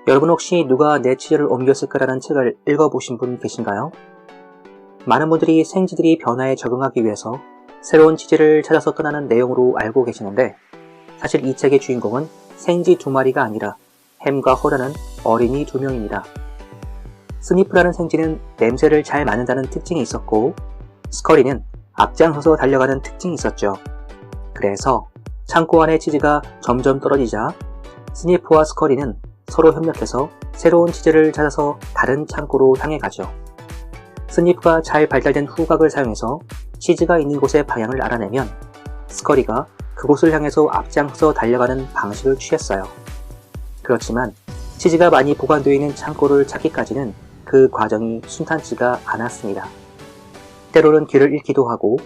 여러분 혹시 누가 내 치즈를 옮겼을까라는 책을 읽어보신 분 계신가요? 많은 분들이 생쥐들이 변화에 적응하기 위해서 새로운 치즈를 찾아서 떠나는 내용으로 알고 계시는데, 사실 이 책의 주인공은 생쥐 2마리가 아니라 햄과 허라는 어린이 2명입니다. 스니프라는 생쥐는 냄새를 잘 맡는다는 특징이 있었고, 스커리는 앞장서서 달려가는 특징이 있었죠. 그래서 창고 안의 치즈가 점점 떨어지자 스니프와 스커리는 서로 협력해서 새로운 치즈를 찾아서 다른 창고로 향해 가죠. 스니프가 잘 발달된 후각을 사용해서 치즈가 있는 곳의 방향을 알아내면, 스커리가 그곳을 향해서 앞장서 달려가는 방식을 취했어요. 그렇지만 치즈가 많이 보관되어 있는 창고를 찾기까지는 그 과정이 순탄치가 않았습니다. 때로는 길을 잃기도 하고,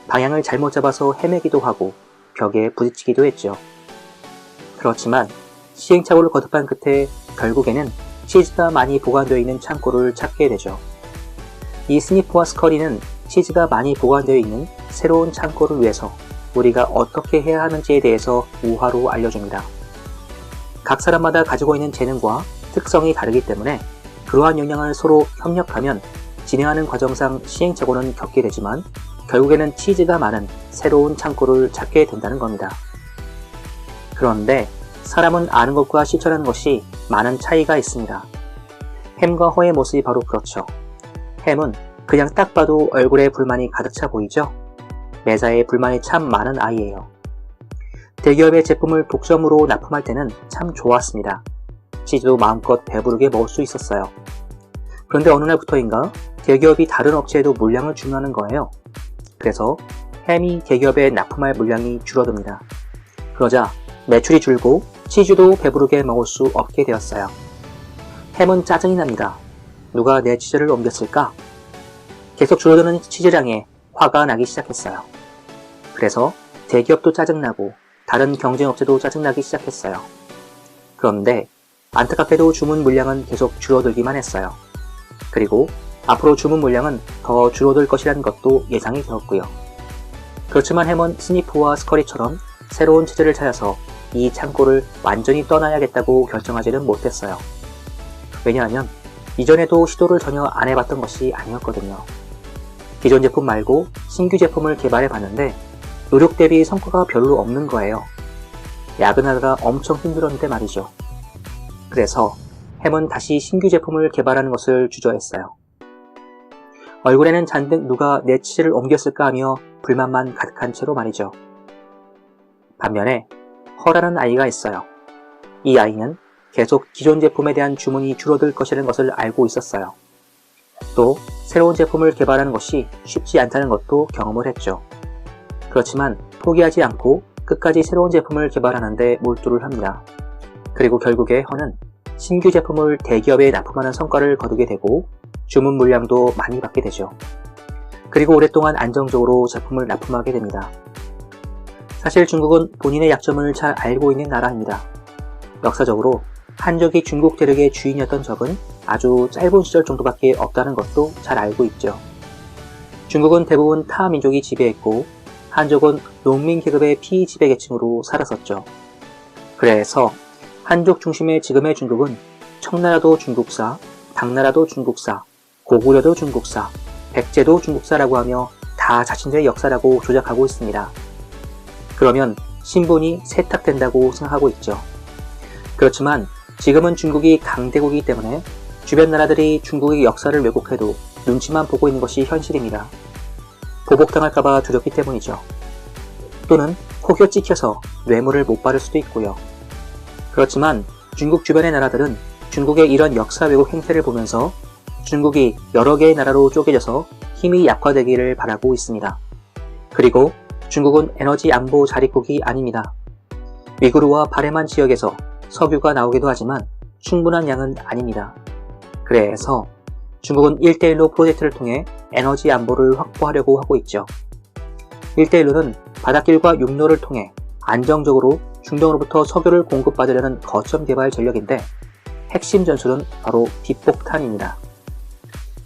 방향을 잘못 잡아서 헤매기도 하고, 벽에 부딪히기도 했죠. 그렇지만 시행착오를 거듭한 끝에 결국에는 치즈가 많이 보관되어 있는 창고를 찾게 되죠. 이 스니프와 스커리는 치즈가 많이 보관되어 있는 새로운 창고를 위해서 우리가 어떻게 해야 하는지에 대해서 우화로 알려줍니다. 각 사람마다 가지고 있는 재능과 특성이 다르기 때문에 그러한 역량을 서로 협력하면 진행하는 과정상 시행착오는 겪게 되지만 결국에는 치즈가 많은 새로운 창고를 찾게 된다는 겁니다. 그런데 사람은 아는 것과 실천하는 것이 많은 차이가 있습니다. 햄과 허의 모습이 바로 그렇죠. 햄은 그냥 딱 봐도 얼굴에 불만이 가득 차 보이죠? 매사에 불만이 참 많은 아이예요. 대기업의 제품을 독점으로 납품할 때는 참 좋았습니다. 치즈도 마음껏 배부르게 먹을 수 있었어요. 그런데 어느 날부터인가 대기업이 다른 업체에도 물량을 주문하는 거예요. 그래서 햄이 대기업에 납품할 물량이 줄어듭니다. 그러자 매출이 줄고 치즈도 배부르게 먹을 수 없게 되었어요. 햄은 짜증이 납니다. 누가 내 치즈를 옮겼을까? 계속 줄어드는 치즈량에 화가 나기 시작했어요. 그래서 대기업도 짜증나고 다른 경쟁업체도 짜증나기 시작했어요. 그런데 안타깝게도 주문 물량은 계속 줄어들기만 했어요. 그리고 앞으로 주문 물량은 더 줄어들 것이라는 것도 예상이 되었고요. 그렇지만 햄은 스니프와 스커리처럼 새로운 치즈를 찾아서 이 창고를 완전히 떠나야겠다고 결정하지는 못했어요. 왜냐하면 이전에도 시도를 전혀 안 해봤던 것이 아니었거든요. 기존 제품 말고 신규 제품을 개발해 봤는데 노력 대비 성과가 별로 없는 거예요. 야근하다가 엄청 힘들었는데 말이죠. 그래서 햄은 다시 신규 제품을 개발하는 것을 주저했어요. 얼굴에는 잔뜩 누가 내 치즈를 옮겼을까 하며 불만만 가득한 채로 말이죠. 반면에 허라는 아이가 있어요. 이 아이는 계속 기존 제품에 대한 주문이 줄어들 것이라는 것을 알고 있었어요. 또 새로운 제품을 개발하는 것이 쉽지 않다는 것도 경험을 했죠. 그렇지만 포기하지 않고 끝까지 새로운 제품을 개발하는데 몰두를 합니다. 그리고 결국에 허는 신규 제품을 대기업에 납품하는 성과를 거두게 되고 주문 물량도 많이 받게 되죠. 그리고 오랫동안 안정적으로 제품을 납품하게 됩니다. 사실 중국은 본인의 약점을 잘 알고 있는 나라입니다. 역사적으로 한족이 중국 대륙의 주인이었던 적은 아주 짧은 시절 정도밖에 없다는 것도 잘 알고 있죠. 중국은 대부분 타 민족이 지배했고 한족은 농민 계급의 피지배계층으로 살았었죠. 그래서 한족 중심의 지금의 중국은 청나라도 중국사, 당나라도 중국사, 고구려도 중국사, 백제도 중국사라고 하며 다 자신들의 역사라고 조작하고 있습니다. 그러면 신분이 세탁된다고 생각하고 있죠. 그렇지만 지금은 중국이 강대국이기 때문에 주변 나라들이 중국의 역사를 왜곡해도 눈치만 보고 있는 것이 현실입니다. 보복당할까봐 두렵기 때문이죠. 또는 혹여 찍혀서 뇌물을 못 받을 수도 있고요. 그렇지만 중국 주변의 나라들은 중국의 이런 역사 왜곡 행태를 보면서 중국이 여러 개의 나라로 쪼개져서 힘이 약화되기를 바라고 있습니다. 그리고 중국은 에너지 안보 자립국이 아닙니다. 위구르와 바레만 지역에서 석유가 나오기도 하지만 충분한 양은 아닙니다. 그래서 중국은 1대1로 프로젝트를 통해 에너지 안보를 확보하려고 하고 있죠. 1대1로는 바닷길과 육로를 통해 안정적으로 중동으로부터 석유를 공급받으려는 거점 개발 전략인데, 핵심 전술은 바로 뒷폭탄입니다.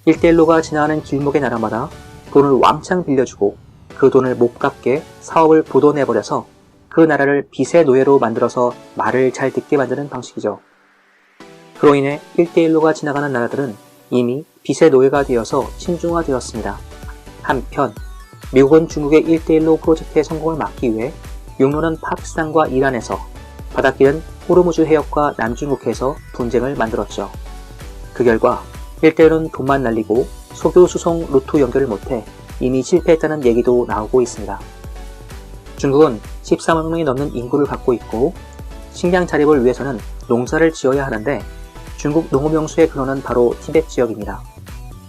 1대1로가 지나가는 길목의 나라마다 돈을 왕창 빌려주고 그 돈을 못 갚게 사업을 부도내버려서 그 나라를 빚의 노예로 만들어서 말을 잘 듣게 만드는 방식이죠. 그로 인해 1대1로가 지나가는 나라들은 이미 빚의 노예가 되어서 친중화되었습니다. 한편 미국은 중국의 1대1로 프로젝트의 성공을 막기 위해 육로는 파키스탄과 이란에서, 바닷길은 호르무즈 해협과 남중국해에서 분쟁을 만들었죠. 그 결과 1대1은 돈만 날리고 석유 수송 루트 연결을 못해 이미 실패했다는 얘기도 나오고 있습니다. 중국은 14만 명이 넘는 인구를 갖고 있고 식량 자립을 위해서는 농사를 지어야 하는데 중국 농업용수의 근원은 바로 티벳 지역입니다.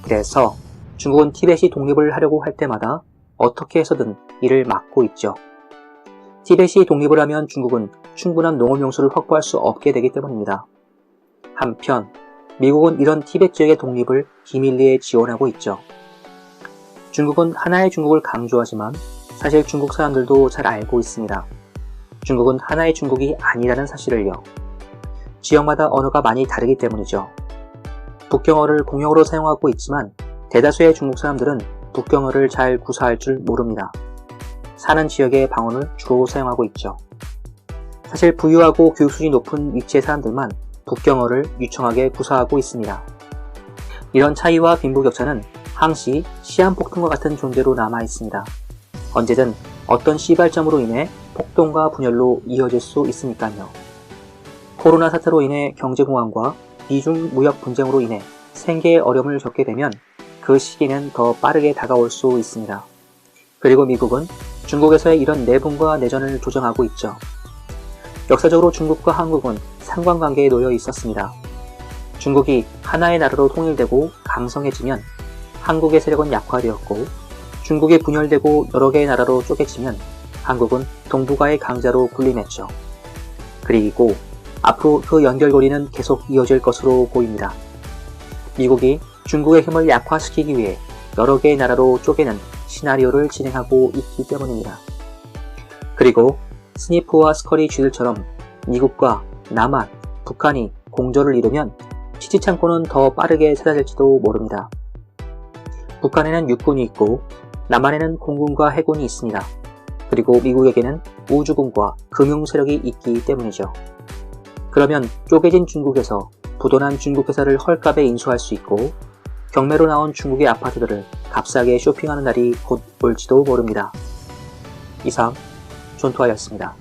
그래서 중국은 티벳이 독립을 하려고 할 때마다 어떻게 해서든 이를 막고 있죠. 티벳이 독립을 하면 중국은 충분한 농업용수를 확보할 수 없게 되기 때문입니다. 한편 미국은 이런 티벳 지역의 독립을 기밀리에 지원하고 있죠. 중국은 하나의 중국을 강조하지만 사실 중국 사람들도 잘 알고 있습니다. 중국은 하나의 중국이 아니라는 사실을요. 지역마다 언어가 많이 다르기 때문이죠. 북경어를 공용어로 사용하고 있지만 대다수의 중국 사람들은 북경어를 잘 구사할 줄 모릅니다. 사는 지역의 방언을 주로 사용하고 있죠. 사실 부유하고 교육 수준이 높은 위치의 사람들만 북경어를 유창하게 구사하고 있습니다. 이런 차이와 빈부격차는 항시 시한폭탄과 같은 존재로 남아 있습니다. 언제든 어떤 시발점으로 인해 폭동과 분열로 이어질 수 있으니까요. 코로나 사태로 인해 경제공황과 미중 무역 분쟁으로 인해 생계의 어려움을 겪게 되면 그 시기는 더 빠르게 다가올 수 있습니다. 그리고 미국은 중국에서의 이런 내분과 내전을 조정하고 있죠. 역사적으로 중국과 한국은 상관관계에 놓여 있었습니다. 중국이 하나의 나라로 통일되고 강성해지면 한국의 세력은 약화되었고, 중국이 분열되고 여러 개의 나라로 쪼개지면 한국은 동북아의 강자로 군림했죠. 그리고 앞으로 그 연결고리는 계속 이어질 것으로 보입니다. 미국이 중국의 힘을 약화시키기 위해 여러 개의 나라로 쪼개는 시나리오를 진행하고 있기 때문입니다. 그리고 스니프와 스컬이 쥐들처럼 미국과 남한, 북한이 공조를 이루면 치지창고는 더 빠르게 찾아질지도 모릅니다. 북한에는 육군이 있고 남한에는 공군과 해군이 있습니다. 그리고 미국에게는 우주군과 금융 세력이 있기 때문이죠. 그러면 쪼개진 중국에서 부도난 중국 회사를 헐값에 인수할 수 있고 경매로 나온 중국의 아파트들을 값싸게 쇼핑하는 날이 곧 올지도 모릅니다. 이상 존토하였습니다.